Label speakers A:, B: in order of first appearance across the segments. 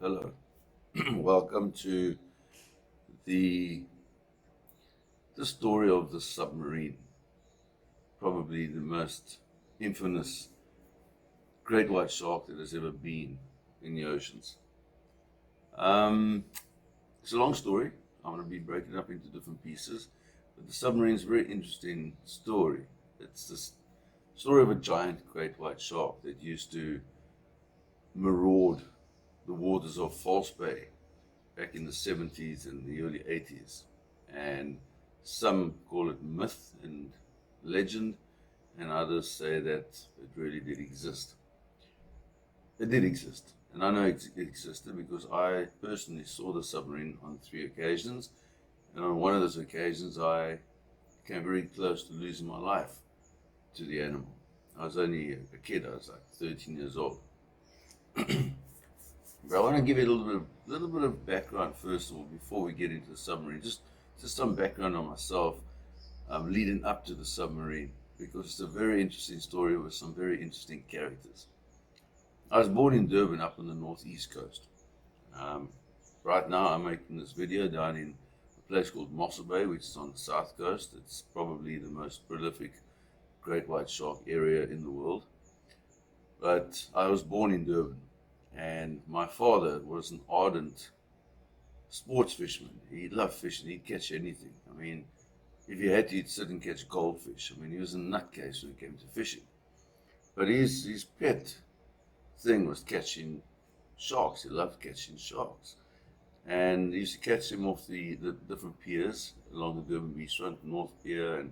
A: Hello. Welcome to the the story of the submarine, probably the most infamous great white shark that has ever been in the oceans. Um, it's a long story. I'm going to be breaking it up into different pieces, but the submarine is a very interesting story. It's this story of a giant great white shark that used to maraud the waters of False Bay back in the 70s and the early 80s. And some call it myth and legend, and others say that it really did exist. It did exist, and I know it existed because I personally saw the submarine on 3 occasions, and on one of those occasions I came very close to losing my life to the animal. I was only a kid, I was like 13 years old. But I want to give you a little bit of background first of all before we get into the submarine. Just some background on myself leading up to the submarine, because it's a very interesting story with some very interesting characters. I was born in Durban up on the northeast coast. Um, right now I'm making this video down in a place called Mossel Bay, which is on the south coast. It's probably the most prolific great white shark area in the world. But I was born in Durban, and my father was an ardent sports fisherman. He loved fishing. He'd catch anything. I mean, if he had to, he'd sit and catch goldfish. I mean, he was a nutcase when it came to fishing. But his pet thing was catching sharks. He loved catching sharks. And he used to catch them off the different piers along the Durban beachfront, North Pier and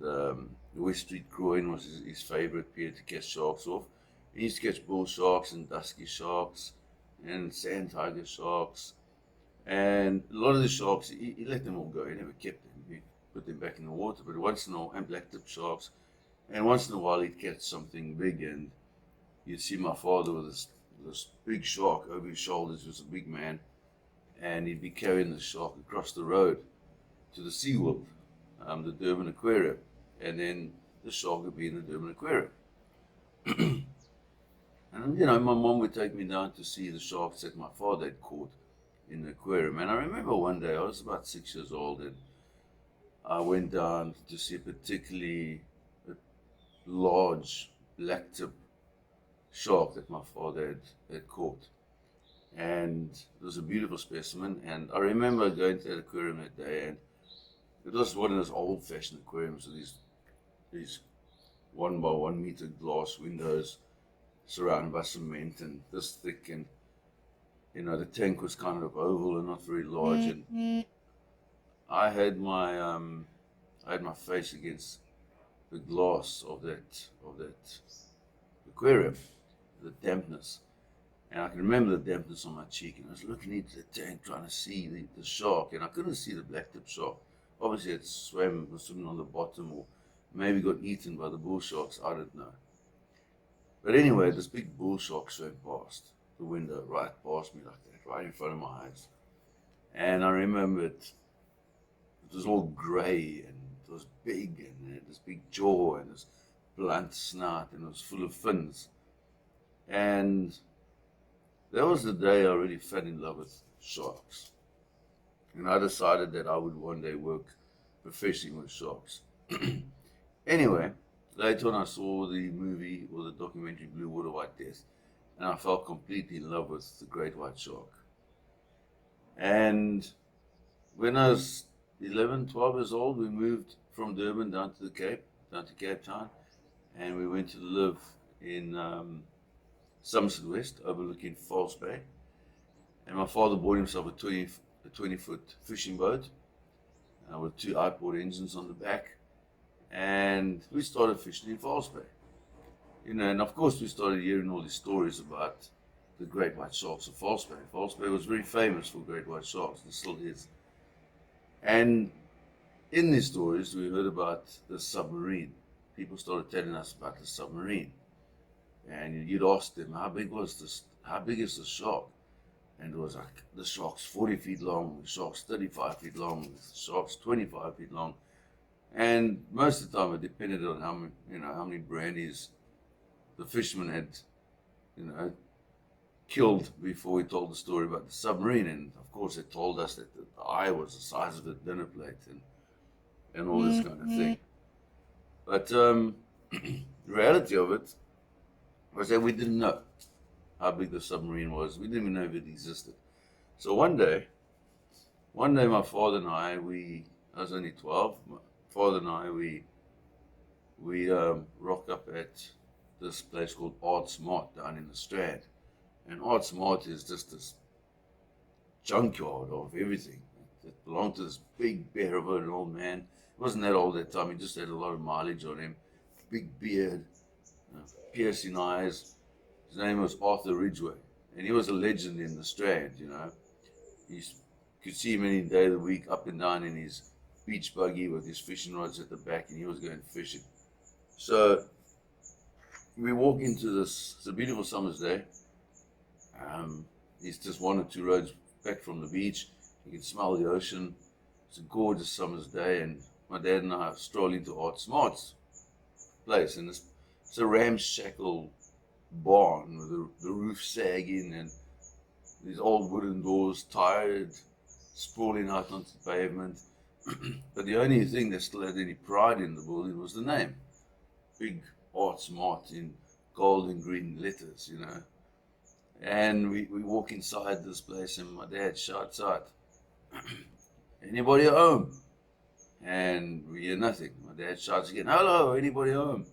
A: the West Street Groin was his favorite pier to catch sharks off. He used to catch bull sharks and dusky sharks and sand tiger sharks. And a lot of the sharks, he let them all go. He never kept them. He put them back in the water. But once in a while, and black-tip sharks, and once in a while he'd catch something big, and you'd see my father with this big shark over his shoulders. He was a big man, and he'd be carrying the shark across the road to the SeaWorld, the Durban Aquarium, and then the shark would be in the Durban Aquarium. And my mom would take me down to see the sharks that my father had caught in the aquarium. And I remember one day, I was about 6 years old, and I went down to see a particularly large black-tip shark that my father had caught. And it was a beautiful specimen. And I remember going to that aquarium that day, and it was one of those old-fashioned aquariums with these 1 by 1 meter glass windows surrounded by cement and this thick, and the tank was kind of oval and not very large, and I had my face against the glass of that aquarium, the dampness, and I can remember the dampness on my cheek, and I was looking into the tank trying to see the shark, and I couldn't see the black-tip shark. Obviously it was swimming on the bottom, or maybe got eaten by the bull sharks, I don't know. But anyway, this big bull shark swam past the window, right past me like that, right in front of my eyes. And I remember it was all grey, and it was big, and it had this big jaw and this blunt snout, and it was full of fins. And that was the day I really fell in love with sharks. And I decided that I would one day work professionally with sharks. Anyway, later on I saw the movie or the documentary Blue Water White Death, and I fell completely in love with the great white shark. And when I was 11, 12 years old, we moved from Durban down to Cape Town, and we went to live in Somerset West, overlooking False Bay. And my father bought himself a 20-foot fishing boat with 2 outboard engines on the back, and we started fishing in False Bay. And of course we started hearing all these stories about the great white sharks of False Bay. False Bay was very famous for great white sharks, and still is. And in these stories we heard about the submarine. People started telling us about the submarine, and you'd ask them, how big is the shark? And it was like, the shark's 40 feet long, the shark's 35 feet long, the shark's 25 feet long. And most of the time it depended on how many brandies the fisherman had, killed before we told the story about the submarine. And of course, they told us that the eye was the size of a dinner plate and all this kind of thing. But the reality of it was that we didn't know how big the submarine was. We didn't even know if it existed. So one day, my father and I, I was only 12. My father and I, we rocked up at this place called Art Smart down in the Strand. And Art Smart is just this junkyard of everything. It belonged to this big bear of an old man. He wasn't that old at the time. He just had a lot of mileage on him. Big beard, piercing eyes. His name was Arthur Ridgeway. And he was a legend in the Strand, you know. You could see him any day of the week up and down in his beach buggy with his fishing rods at the back, and he was going fishing. So we walk into this, it's a beautiful summer's day. It's just 1 or 2 roads back from the beach. You can smell the ocean. It's a gorgeous summer's day, and my dad and I stroll into Art Smart's place, and it's a ramshackle barn with the roof sagging and these old wooden doors, tired, sprawling out onto the pavement. But the only thing that still had any pride in the building was the name. Big Art Smart in gold and green letters, you know. And we walk inside this place, and my dad shouts out, "Anybody home?" And we hear nothing. My dad shouts again, "Hello, anybody home?"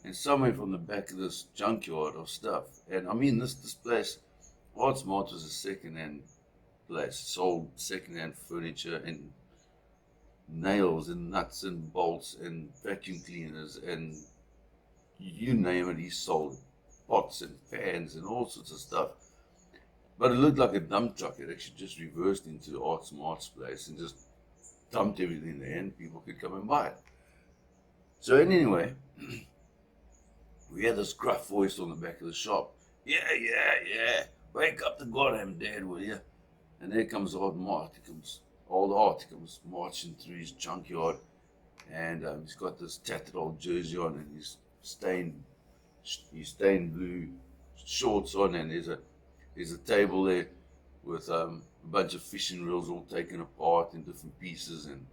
A: And somewhere from the back of this junkyard of stuff, and I mean this place, Art Smart was a second-hand place. It sold second-hand furniture and nails and nuts and bolts and vacuum cleaners and you name it, he sold pots and pans and all sorts of stuff. But it looked like a dump truck. It actually just reversed into Art Smart's place and just dumped everything there, and people could come and buy it. So anyway, we had this gruff voice on the back of the shop. Yeah, wake up the goddamn dad, will you? And there comes old Art. He comes marching through his junkyard, and he's got this tattered old jersey on and his stained blue shorts on, and there's a table there with a bunch of fishing reels all taken apart in different pieces, and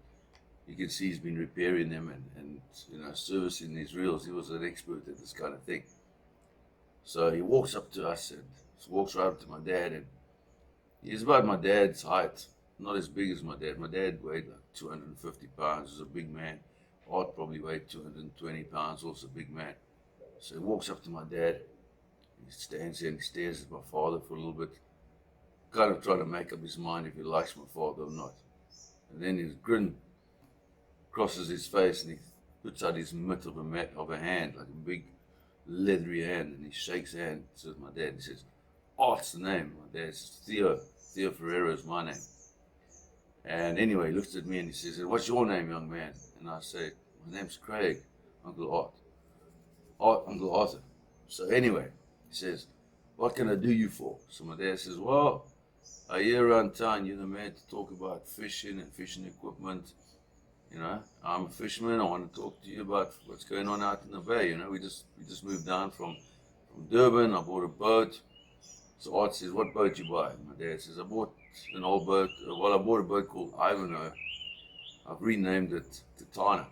A: you can see he's been repairing them and you know, servicing these reels. He was an expert at this kind of thing. So he walks up to us and walks right up to my dad, and he's about my dad's height, not as big as my dad. My dad weighed like 250 pounds, he was a big man. Art probably weighed 220 pounds, also a big man. So he walks up to my dad, he stands there and he stares at my father for a little bit, kind of trying to make up his mind if he likes my father or not. And then his grin crosses his face and he puts out his mitt of a hand, like a big leathery hand, and he shakes hands with my dad and he says, "Art's the name." My dad says, Theo Ferreira is my name. And anyway, he looks at me and he says, "What's your name, young man?" And I say, "My name's Craig, Uncle Art. Uncle Arthur." So anyway, he says, "What can I do you for?" So my dad says, "Well, I hear around town you're the man to talk about fishing and fishing equipment. You know, I'm a fisherman. I want to talk to you about what's going on out in the bay. You know, we just moved down from Durban. I bought a boat." So Art says, "What boat you buy?" My dad says, "I bought an old boat. Well, I bought a boat called Ivanhoe. I've renamed it to Tana."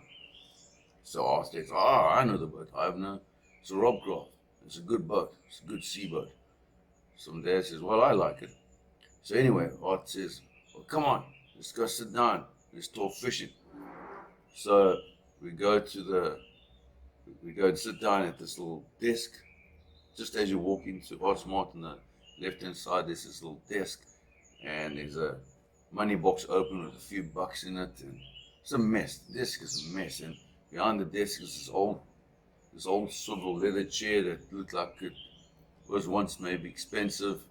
A: So Art says, "I know the boat, Ivanhoe. It's a Rob Craft. It's a good boat. It's a good sea boat." So my dad says, "Well, I like it." So anyway, Art says, "Well, come on, let's go sit down. Let's talk fishing." So we go and sit down at this little desk. Just as you walk into Art Smart on the left-hand side, there's this little desk, and there's a money box open with a few bucks in it, and it's a mess. The desk is a mess, and behind the desk is this old swivel leather chair that looked like it was once maybe expensive,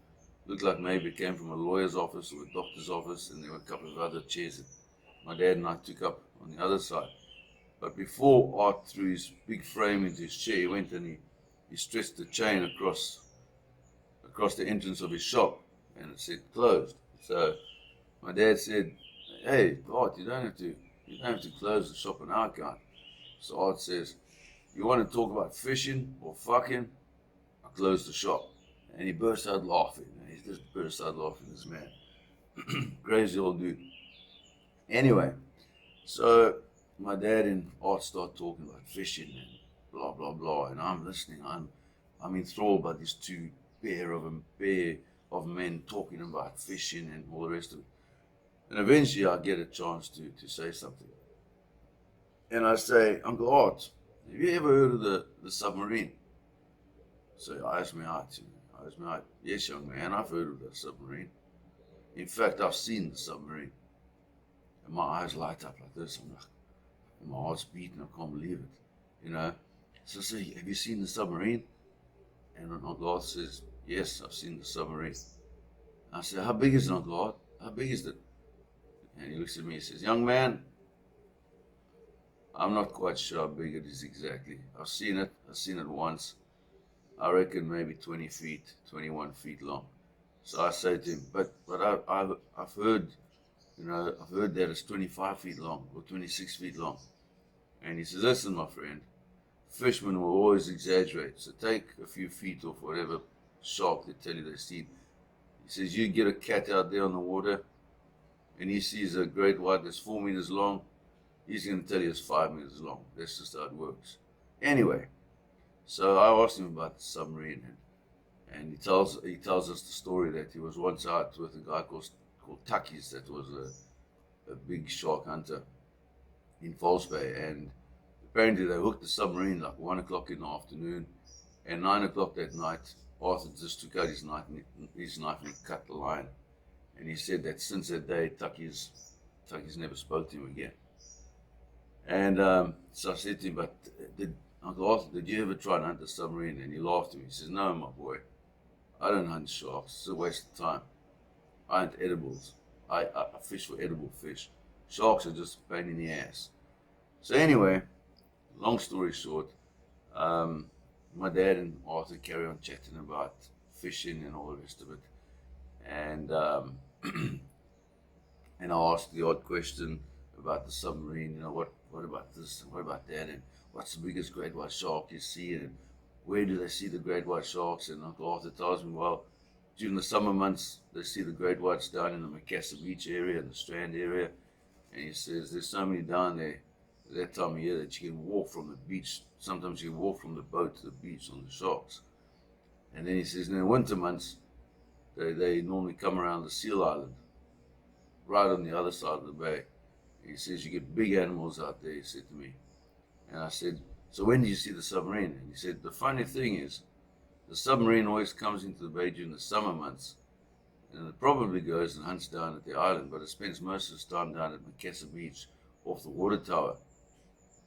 A: looked like maybe it came from a lawyer's office or a doctor's office, and there were a couple of other chairs that my dad and I took up on the other side. But before Art threw his big frame into his chair, he went and he stretched the chain across the entrance of his shop, and it said closed. So my dad said, "Hey, Art, you don't have to close the shop on our account." So Art says, "You want to talk about fishing or fucking? I close the shop." And he burst out laughing. He just burst out laughing, this man. Crazy old dude. Anyway, so my dad and Art start talking about fishing and blah blah blah, and I'm listening. I'm enthralled by these two pair of men talking about fishing and all the rest of it. And eventually I get a chance to say something. And I say, Uncle Art, have you ever heard of the submarine? So he eyes me out. Yes, young man, I've heard of the submarine. In fact, I've seen the submarine. And my eyes light up like this. I'm like, my heart's beating, I can't believe it. So I say, have you seen the submarine? And Uncle Art says, yes, I've seen the submarine. I say, how big is it, Uncle Art? How big is it? And he looks at me and says, young man, I'm not quite sure how big it is exactly. I've seen it once. I reckon maybe 20 feet, 21 feet long. So I say to him, but I've heard, I've heard that it's 25 feet long or 26 feet long. And he says, listen, my friend, fishermen will always exaggerate. So take a few feet off whatever shark they tell you they see. He says, you get a cat out there on the water and he sees a great white that's 4 meters long, he's going to tell you it's 5 meters long. That's just how it works. Anyway, so I asked him about the submarine, and he tells us the story that he was once out with a guy called Takis, that was a big shark hunter in False Bay, and apparently they hooked the submarine like 1 o'clock in the afternoon, and 9 o'clock that night, Arthur just took out his knife and he cut the line. And he said that since that day, Takis never spoke to him again. And so I said to him, but Uncle Arthur, did you ever try and hunt the submarine? And he laughed at me. He says, no, my boy, I don't hunt sharks. It's a waste of time. I hunt edibles. I fish for edible fish. Sharks are just a pain in the ass. So anyway, long story short, my dad and Arthur carry on chatting about fishing and all the rest of it. And and I asked the odd question about the submarine, what about this and what about that, and what's the biggest great white shark you see, and where do they see the great white sharks? And Uncle Arthur tells me, well, during the summer months they see the great whites down in the Macassar Beach area and the Strand area, and he says there's so many down there that time of year that you can walk from the beach. Sometimes you can walk from the boat to the beach on the sharks. And then he says in the winter months they normally come around the Seal Island, right on the other side of the bay. He says you get big animals out there, he said to me. And I said, so when do you see the submarine? And he said, the funny thing is, the submarine always comes into the bay during the summer months, and it probably goes and hunts down at the island, but it spends most of its time down at Macassar Beach off the water tower.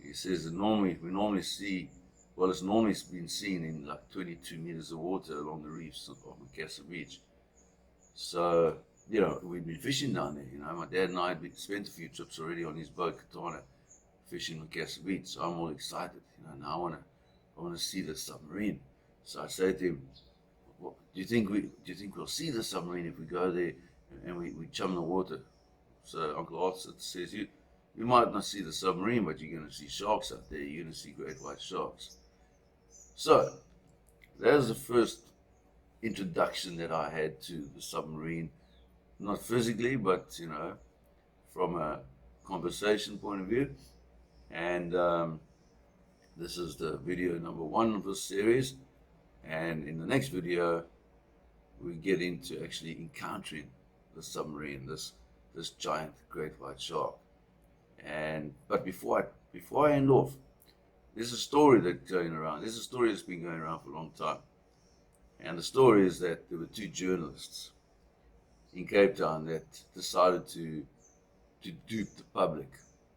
A: He says that we normally see, well, it's normally been seen in like 22 meters of water along the reefs of Macassar Beach. So, we'd been fishing down there, my dad and I had spent a few trips already on his boat, Katana, fishing Macassar Beach. So I'm all excited, now I want to see the submarine. So I say to him, do you think we'll see the submarine if we go there and we chum the water? So Uncle Arthur says, you might not see the submarine, but you're going to see sharks out there. You're going to see great white sharks. So that was the first introduction that I had to the submarine, not physically, but from a conversation point of view. And this is the video number 1 of this series, and in the next video we get into actually encountering the submarine, this giant great white shark. But before I end off, there's a story that's going around. There's a story that's been going around for a long time. And the story is that there were 2 journalists in Cape Town that decided to dupe the public.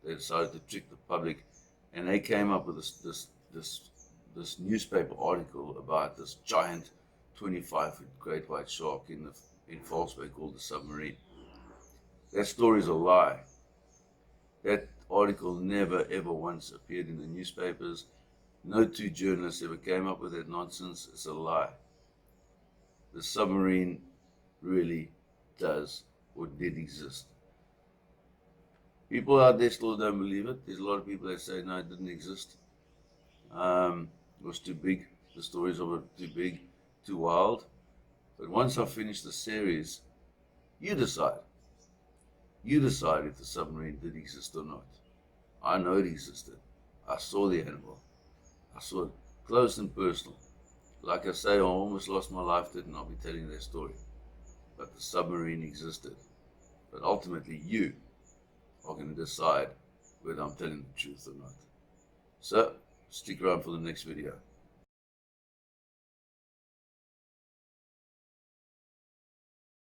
A: They decided to trick the public, and they came up with this newspaper article about this giant 25-foot great white shark in False Bay called the Submarine. That story is a lie. That article never ever once appeared in the newspapers. No 2 journalists ever came up with that nonsense. It's a lie. The submarine really does or did exist. People out there still don't believe it. There's a lot of people that say no, it didn't exist. It was too big. The stories of it too big, too wild. But once I finish the series, you decide. You decide if the submarine did exist or not. I know it existed. I saw the animal. I saw it close and personal. Like I say, I almost lost my life to it, and I'll be telling that story. But the submarine existed. But ultimately, you are going to decide whether I'm telling the truth or not. So, stick around for the next video.